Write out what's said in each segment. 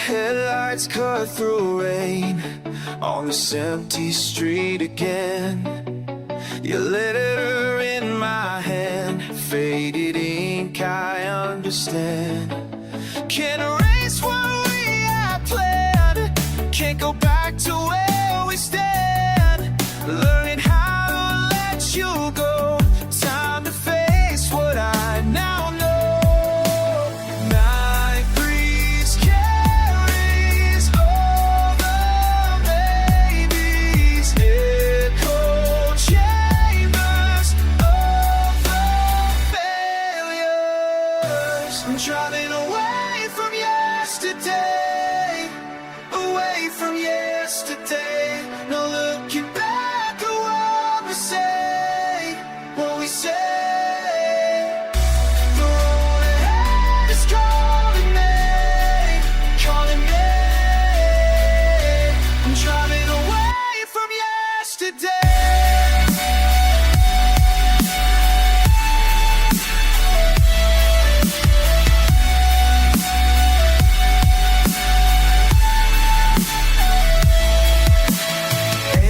Headlights cut through rain on this empty street again. Your letter in my hand, faded ink, I understand. Can't erase what we had planned, can't go back to where we stand. Learning how to let you go, time to face what I now know. Night breeze carries all the babies, echo chambers of the failures. I'm driving away from yesterday, away from yesterday. No looking back at what we say, what we say. The road ahead is calling me, calling me. I'm driving away from yesterday.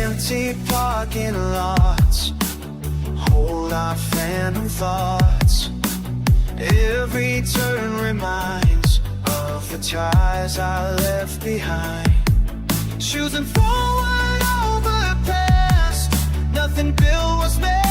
Empty parking lots hold our phantom thoughts. Every turn reminds of the ties I left behind. Choosing forward over past, nothing built was made